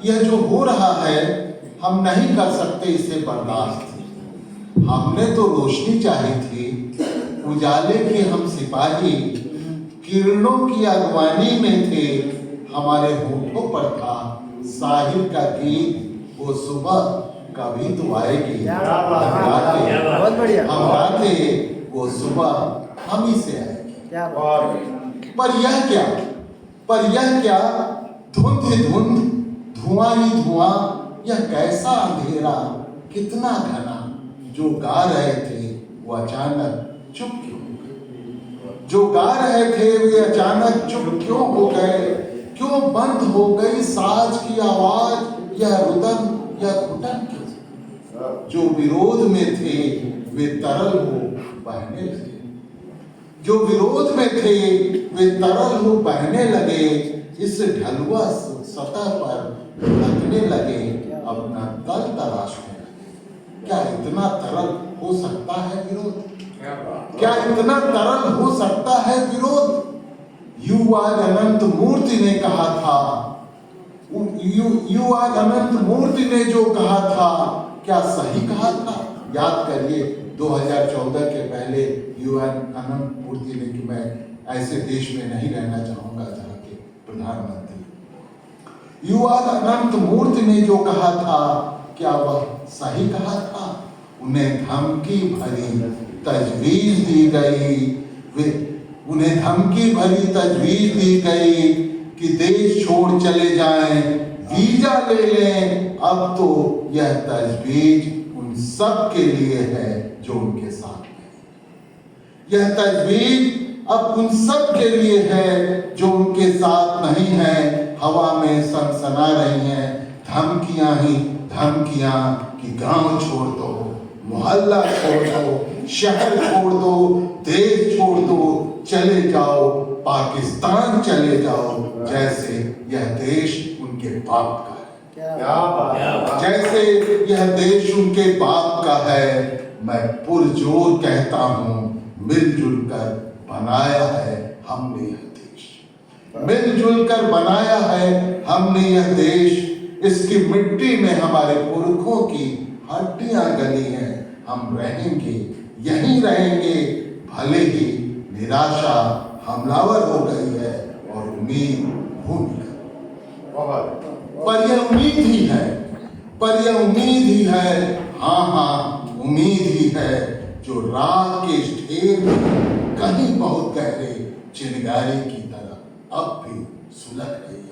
यह जो हो रहा है हम नहीं कर सकते इसे बर्दाश्त। हमने तो रोशनी चाही थी, उजाले के हम सिपाही, किरणों की अगवानी में थे, हमारे होठों पर था साहिल का गीत। वो सुबह कभी तो आएगी, हम गाते वो सुबह हम ही से आएगी। पर यह क्या धुंध ही धुंध, धुआं ही धुआं, यह कैसा अंधेरा, कितना घना। जो गा रहे थे वो अचानक चुप क्यों हो गए? जो गा रहे थे वे अचानक चुप क्यों हो गए? क्यों बंद हो गई साज की आवाज, यह रुदन यह घुटन क्यों? जो विरोध में थे वे तरल हो बहने लगे। जो विरोध में थे वे तरल हो बहने लगे। इस ढलुआ सतह पर लगने लगे, अपना तल तलाशने लगे। क्या इतना तरल हो सकता है विरोध? क्या इतना तरल हो सकता है विरोध? युवाद अनंत मूर्ति ने कहा था, युवाद अनंत मूर्ति ने जो कहा था क्या सही कहा था? याद करिए 2014 के पहले युवाद अनंत मूर्ति ने कि मैं ऐसे देश में नहीं रहना चाहूंगा जहाँ के प्रधानमंत्री। युवाद अनंत मूर्ति ने जो कहा था क्या वह सही कहा था? उन्हें धमकी भरी तजवीज दी गई, उन्हें धमकी भरी तजवीज दी गई कि देश छोड़ चले जाएं, वीजा ले लें। अब तो यह तजवीज उन सब के लिए है जो उनके साथ है। यह तजवीज अब उन सब के लिए है जो उनके साथ नहीं है। हवा में सनसना रही हैं धमकियां ही धमकियां कि गांव छोड़ दो, मोहल्ला छोड़ दो, शहर छोड़ दो, देश छोड़ दो, चले जाओ पाकिस्तान चले जाओ, जैसे यह देश उनके बाप का है। जैसे यह देश उनके बाप का है। मैं पुरजोर कहता हूँ मिलजुल कर बनाया है हमने यह देश, मिलजुल कर बनाया है हमने यह देश। इसकी मिट्टी में हमारे पुरखों की हड्डियां गली हैं। हम रहेंगे यहीं रहेंगे, भले ही निराशा हमलावर हो गई है और उम्मीद भूल गई, पर यह उम्मीद ही है, पर यह उम्मीद ही है। हाँ उम्मीद ही है जो रात के ढेर में कहीं बहुत गहरे चिंगारी की तरह अब भी सुलग गई।